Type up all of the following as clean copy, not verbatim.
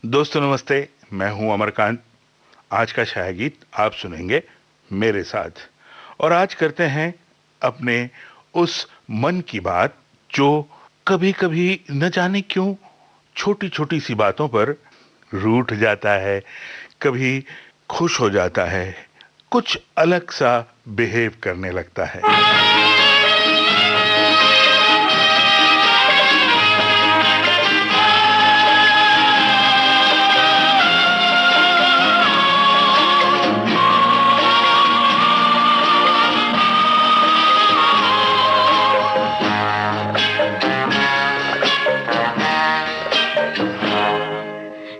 दोस्तों नमस्ते। मैं हूं अमरकांत। आज का छाया गीत आप सुनेंगे मेरे साथ। और आज करते हैं अपने उस मन की बात जो कभी कभी न जाने क्यों छोटी छोटी सी बातों पर रूठ जाता है, कभी खुश हो जाता है, कुछ अलग सा बिहेव करने लगता है।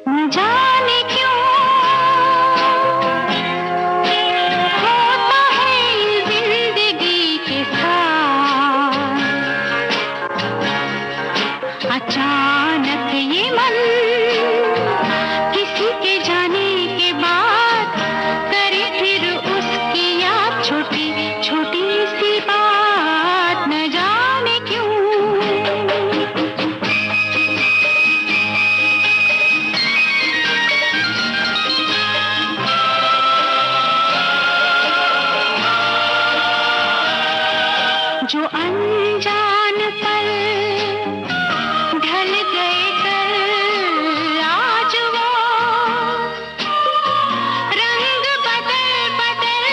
न जाने क्यों होता है जिंदगी के साथ, अचानक ये मन किसी के जाने के बाद करे फिर उसकी याद, छोटी छोटी सी बात, न जाने क्यों। जो अनजान पल ढल गए कल, आज वो रंग बदल बदल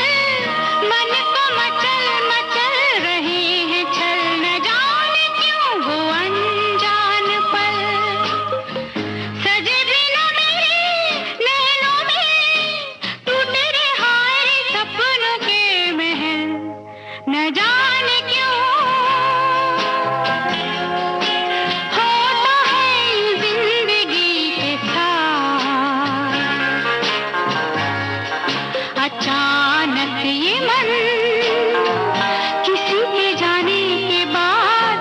मन को मचल मचल रहे हैं छल, न जाने क्यों वो अनजान पल सजे बिना मेरे नैनों में, टूटे रे हाय सपनों के महल, न जाने क्यों होता है जिंदगी के साथ, अचानक ये मन किसी के जाने के बाद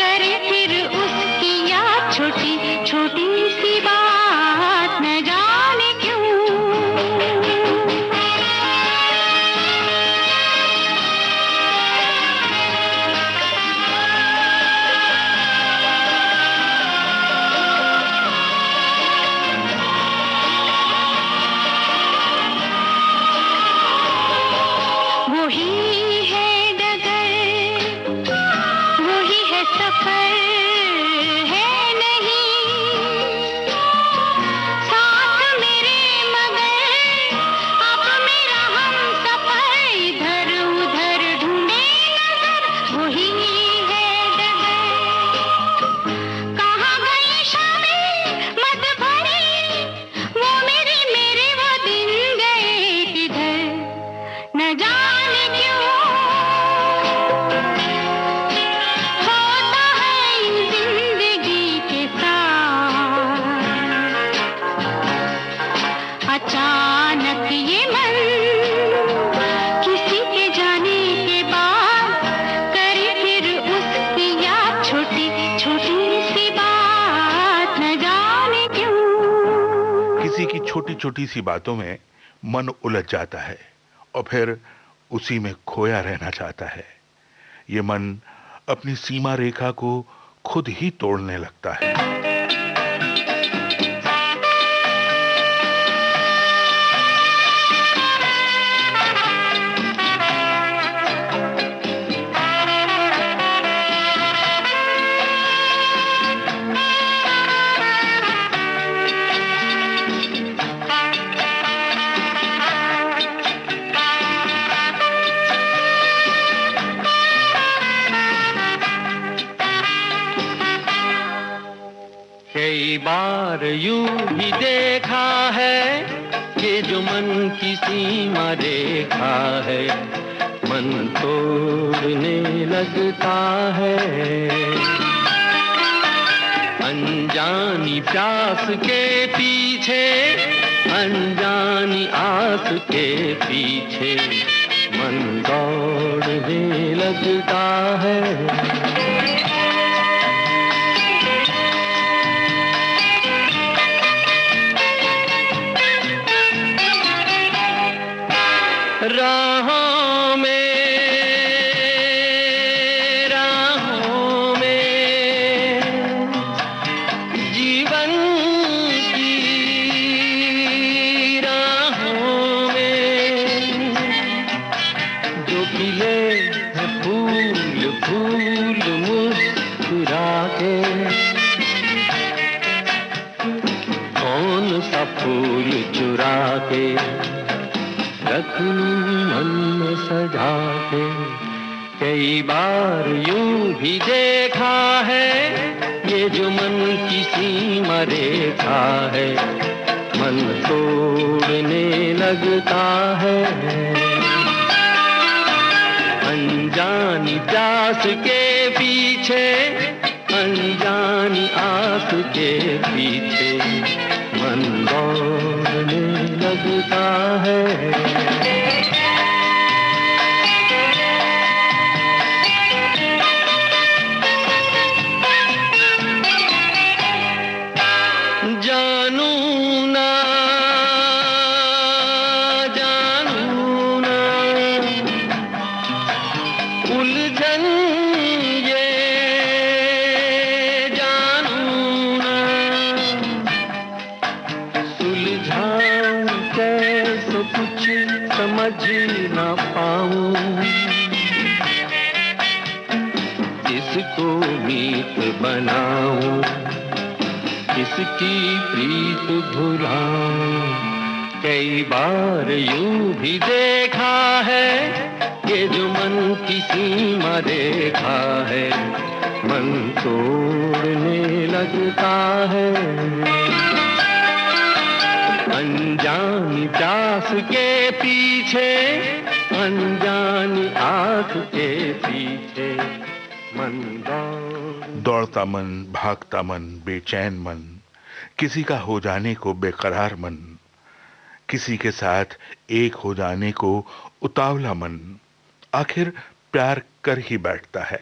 करे फिर उसकी याद, छोटी छोटी सी बात, न जाने क्यों। वही है डगर, वही है सफर, है नहीं साथ मेरे, मगर अब मेरा हम सफर इधर उधर ढूंढे नजर, वही है डगर। कहाँ गई शामें मत भरी, वो मेरे मेरे वो दिन गए किधर, न जाने क्यों होता है जिंदगी के साथ, अचानक ये मन किसी के जाने के बाद करे फिर उसकी याद, छोटी छोटी सी बात, न जाने क्यों। किसी की छोटी छोटी सी बातों में मन उलझ जाता है और फिर उसी में खोया रहना चाहता है। ये मन अपनी सीमा रेखा को खुद ही तोड़ने लगता है। कई बार यूं ही देखा है कि जो मन की सीमा रेखा है, मन तोड़ने लगता है। अनजानी प्यास के पीछे, अनजानी आस के पीछे, मन दौड़ने लगता है। राहों में जीवन की फूल चुरा के रख लूं मन में सजा के। कई बार यूं भी देखा है ये जो मन की सीमा रेखा है, मन तोड़ने लगता है। अनजानी प्यास के पीछे, अनजानी आस के पीछे मन दौड़ने लगता है। बनाऊं किसकी प्रीत भुलाऊं। कई बार यूं भी देखा है ये जो मन की सीमा रेखा है, मन तोड़ने लगता है। अनजानी प्यास के पीछे, अनजानी आँख के पीछे मन दौड़ता मन, भागता मन, बेचैन मन, किसी का हो जाने को बेकरार मन, किसी के साथ एक हो जाने को उतावला मन, आखिर प्यार कर ही बैठता है।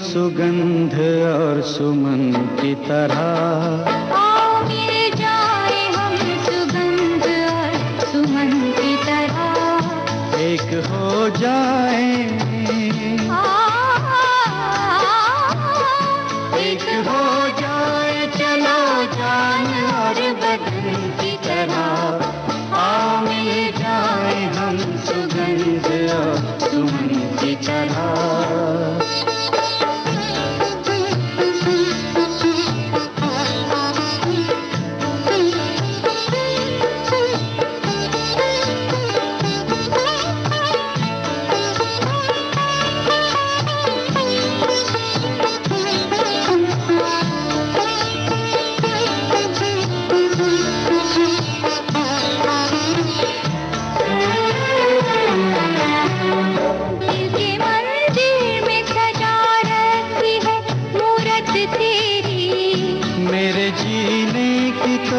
सुगंध और सुमन की तरह आओ मिल जाए हम सुगंध और सुमन की तरह, एक हो जाए, एक हो जाए चलो जान और बदन की तरह। आओ मिल जाए हम सुगंध और सुमन की तरह।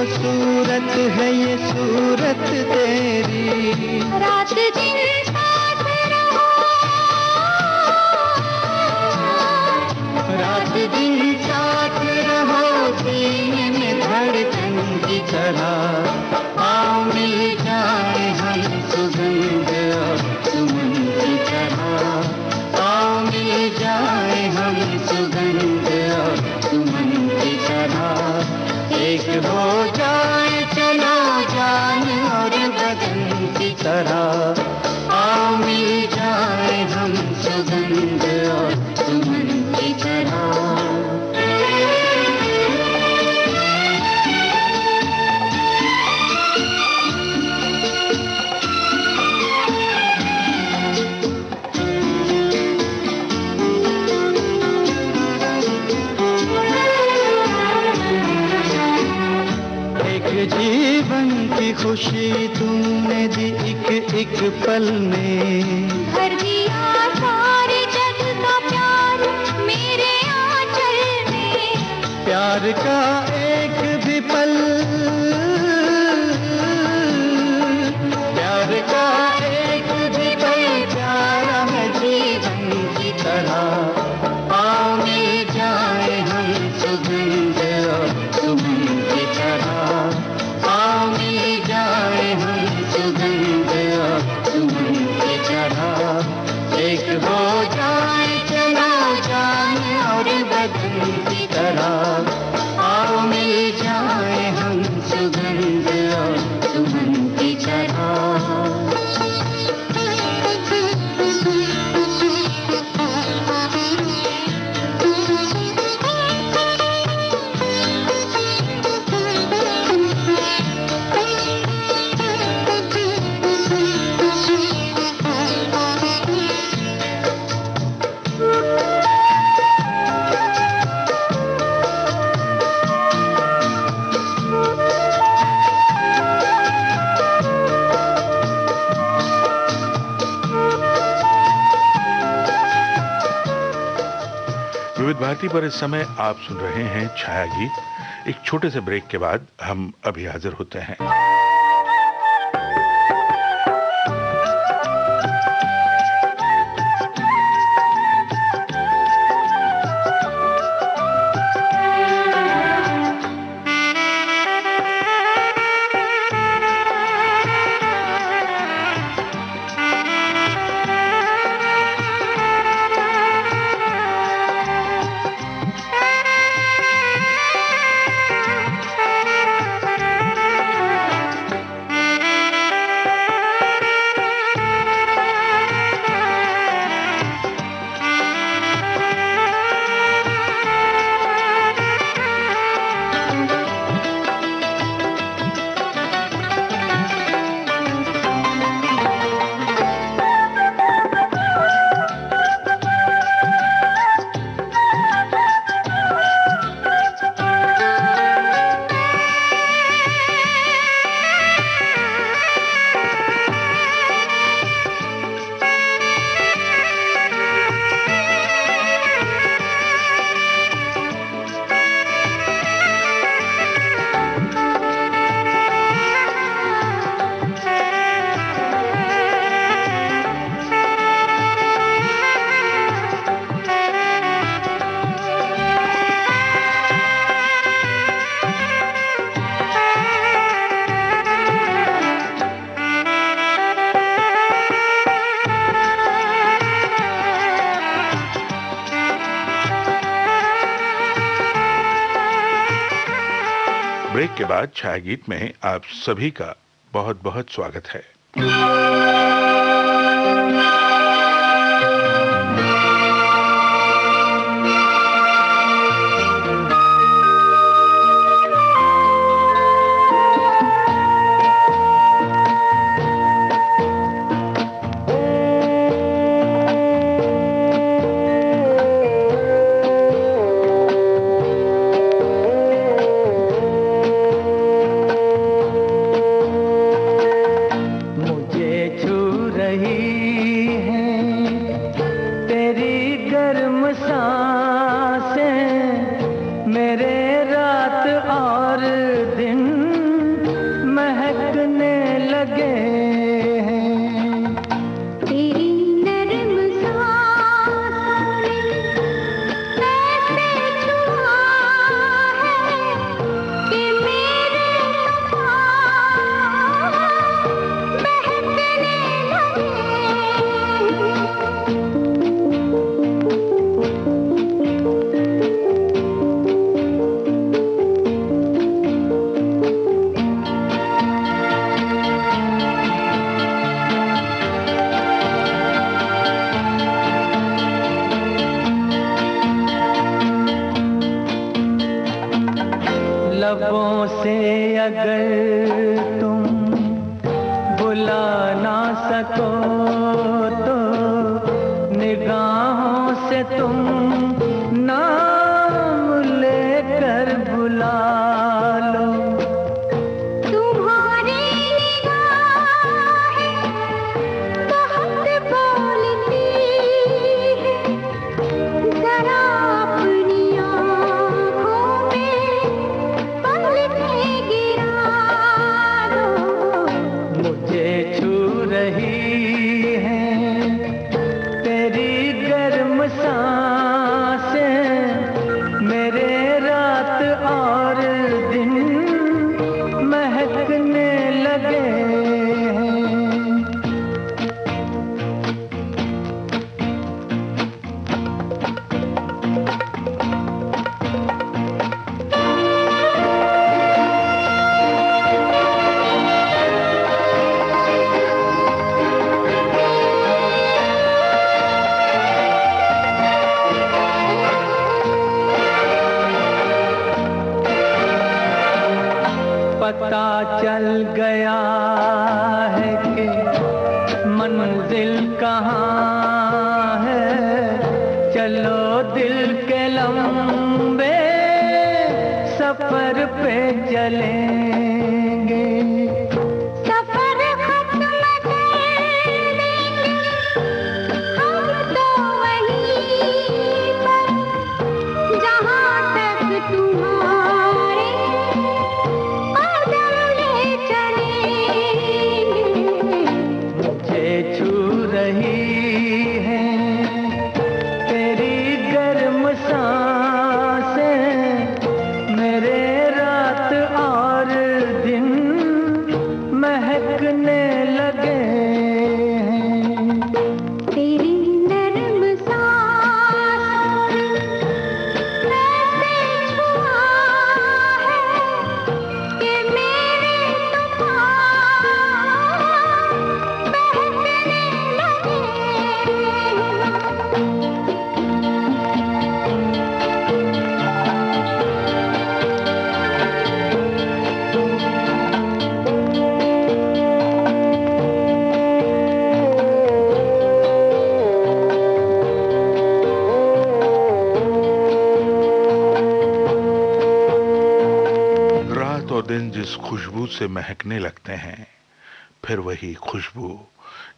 सूरत है ये सूरत तेरी, रात दिन साथ रहो, रात दिन साथ रहो सीने में धड़कन की तरह। आओ मिल जाए हम सुगंध और सुमन की तरह। आओ मिल जाए हम सुगंध और सुमन की तरह। एक हो जाए चलो जान और बदन की तरह। आओ मिल जाए हम सुगंध और सुमन की तरह। जीवन की खुशी तुमने दी एक एक पल में, भर दिया सारे जग का प्यार मेरे आंचल में। प्यार का एक भी पल, प्यार का एक भी पल प्यारा है जीवन की तरह। आओ मिल जाए हम सुगंध और सुमन की तरह। आओ मिल जाए हम सुगंध और सुमन की तरह। एक हो जाए विविध भारती पर इस समय आप सुन रहे हैं छाया गीत। एक छोटे से ब्रेक के बाद हम अभी हाजिर होते हैं। ब्रेक के बाद छाया गीत में आप सभी का बहुत बहुत स्वागत है। लबों से अगर तुम बुला ना सको तो निगाहों से तुम नाम लेकर बुला लो। तुम्हारी निगाहें बहुत बोलती हैं, जरा अपनी आँखों में पलकें गिरा दो। मुझे छू रही है तेरी गर्म सांसें, मेरे रात और दिन महकने लगे हैं। पता चल गया है कि मंजिल कहाँ है, चलो दिल के लंबे सफर पे चलेंगे। सफर खत्म कर देंगे हम तो वहीं पर, दिन जिस खुशबू से महकने लगते हैं, फिर वही खुशबू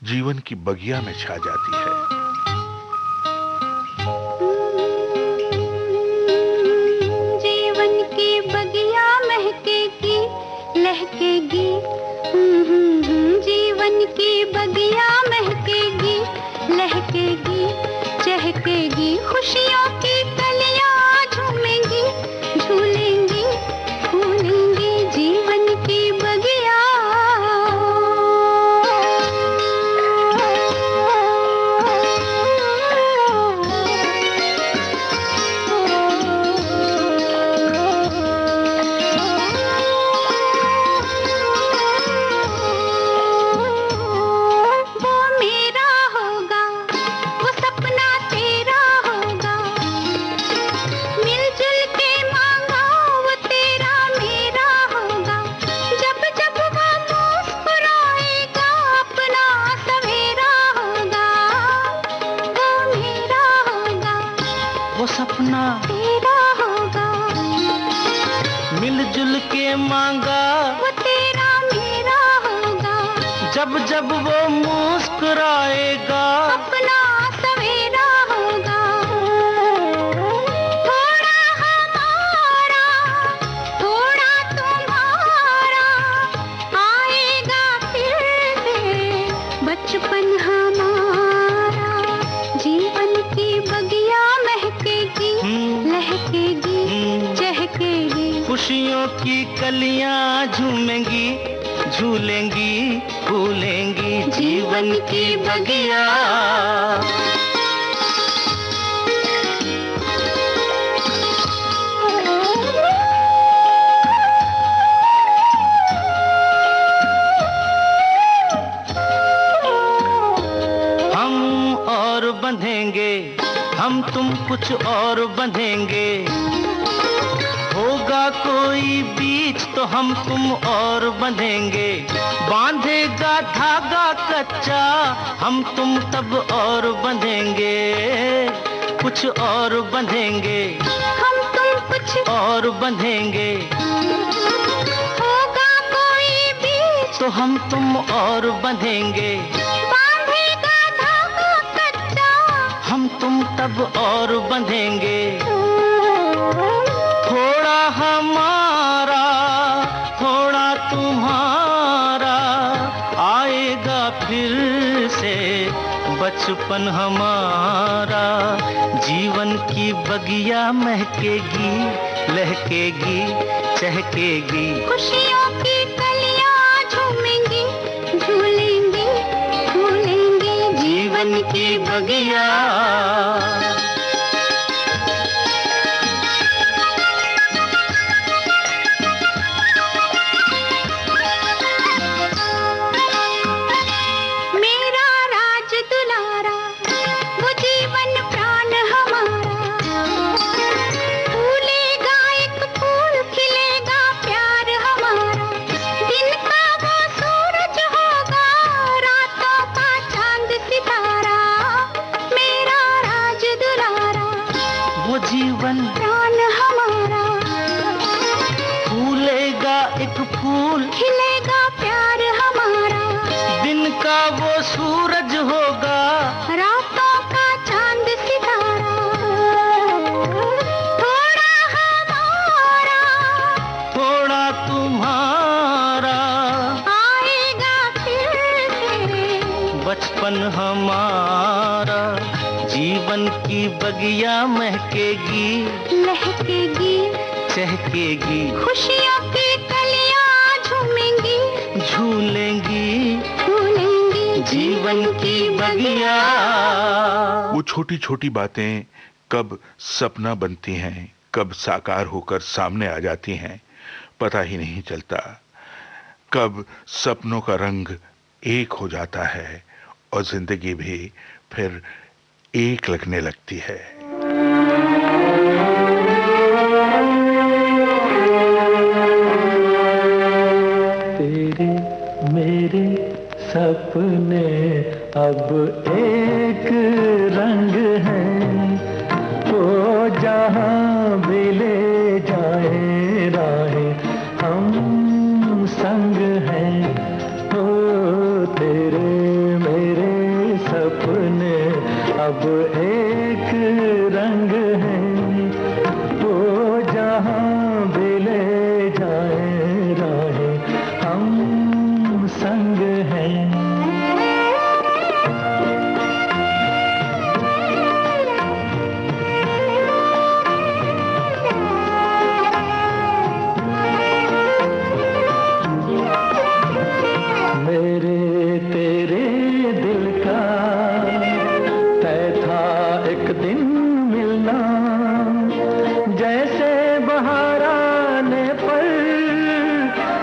जीवन की बगिया में छा जाती है। जीवन की बगिया महकेगी, लहकेगी। जीवन की बगिया महकेगी, लहकेगी, चहकेगी। खुशियों की कलियां झूमेंगी, झूलेंगी, फूलेंगी। जीवन की बगिया। सपना तेरा होगा, मिलजुल के मांगा वो तेरा मेरा होगा। जब जब वो मुस्कुराएगा अपना सवेरा होगा। थोड़ा हमारा, थोड़ा तुम्हारा, आएगा फिर से बचपन हमारा। जीवन की बगिया महकेगी, लहकेगी, चहकेगी। खुशियों की कलियां झूमेंगी, झूलेंगी, फूलेंगी। जीवन की बगिया। हम और बंधेंगे, हम तुम कुछ और बंधेंगे। होगा कोई बीच तो हम तुम और बंधेंगे। बांधेगा धागा कच्चा, हम तुम तब और बंधेंगे। कुछ और बंधेंगे, हम तुम कुछ और बंधेंगे। होगा कोई बीच तो हम तुम और बंधेंगे। बांधेगा धागा कच्चा, हम तुम तब और बंधेंगे। थोड़ा हमारा, थोड़ा तुम्हारा, आएगा फिर से बचपन हमारा। जीवन की बगिया महकेगी, लहकेगी, चहकेगी। खुशियों की कलियां झूमेंगी, झूलेंगी, फूलेंगी। जीवन की बगिया। मेरा राज दुलारा, वो जीवन प्राण हमारा। फूलेगा एक फूल, खिलेगा प्यार हमारा। दिन का वो सूरज होगा, रातों का चांद सितारा। मेरा राज दुलारा, वो जीवन प्राण हमारा। फूलेगा एक फूल, खिलेगा प्यार हमारा। दिन का वो सूरज होगा, रातों का चांद सितारा। थोड़ा हमारा, थोड़ा तुम्हारा, आएगा फिर से बचपन हमारा। जीवन की बगिया महकेगी, लहकेगी, चहकेगी। खुशियों की कलियां झूमेंगी, झूलेंगी, फूलेंगी। जीवन की बगिया। वो छोटी छोटी बातें कब सपना बनती हैं, कब साकार होकर सामने आ जाती हैं, पता ही नहीं चलता। कब सपनों का रंग एक हो जाता है और जिंदगी भी फिर एक लगने लगती है। तेरे मेरे सपने अब एक रंग हैं। वो जहाँ भी ले जाए राहें, हम एक रंग है, वो जहाँ भी ले जाए राहें, हम संग हैं। मेरे तेरे दिल का तय था एक दिन मिलना, जैसे बहार आने पर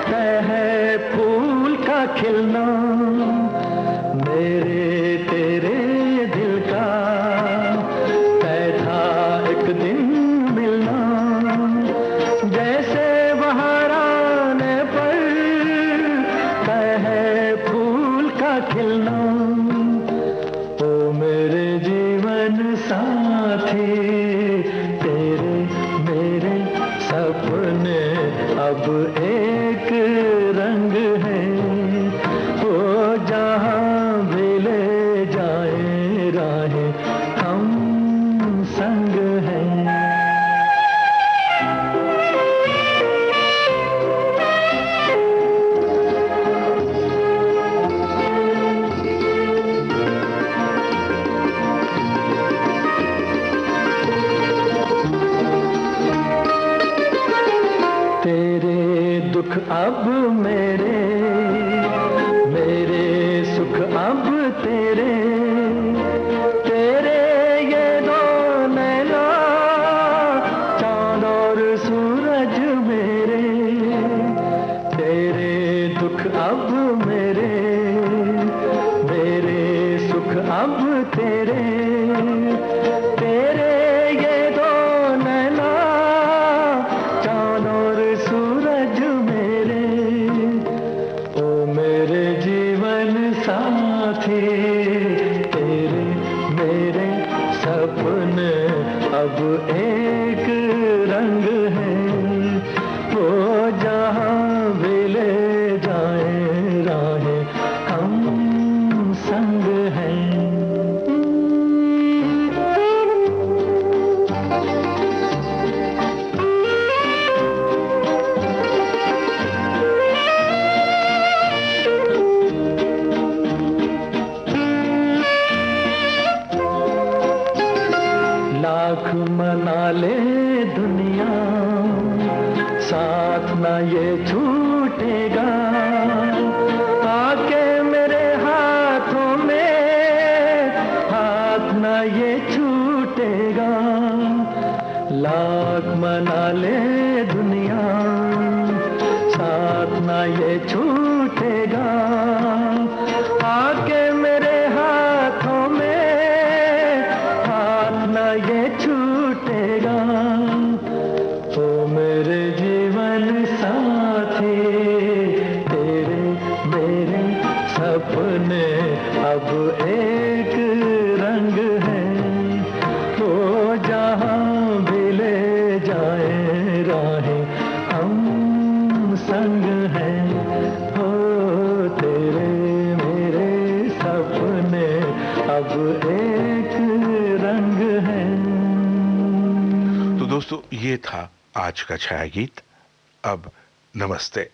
तय है फूल का खिलना। मेरे तेरे दिल का तय था एक दिन मिलना, जैसे बहार आने पर तय है फूल का खिलना। ओ मेरे जीवन साथी, तेरे मेरे सपने अब एक रंग है, वो जहाँ भी ले जाए राहें, हम संग हैं। तेरे दुख अब मेरे, मेरे सुख अब तेरे, तेरे ये दो नैना चांद और सूरज मेरे। तेरे दुख अब मेरे, मेरे सुख अब तेरे, तेरे ये दो नैना चांद और सूरज मेरे। ओ मेरे जीवन साथी, तेरे मेरे सपने अब एक रंग है, वो जहाँ भी ले जाए राहें, हम संग हैं। लाख मना ले दुनिया, साथ ना ये छूटेगा, आके मेरे हाथों में हाथ ना ये छूटेगा। लाख मना ले दुनिया, साथ ना ये छूटेगा, आके मेरे हाथों में हाथ ना ये छूटेगा। ओ मेरे जीवन साथी, तेरे मेरे सपने अब एक रंग है, वो जहाँ भी ले जाए राहें, हम संग हैं। हो तेरे मेरे सपने अब एक रंग है। तो दोस्तों, ये था आज का छाया गीत। अब नमस्ते।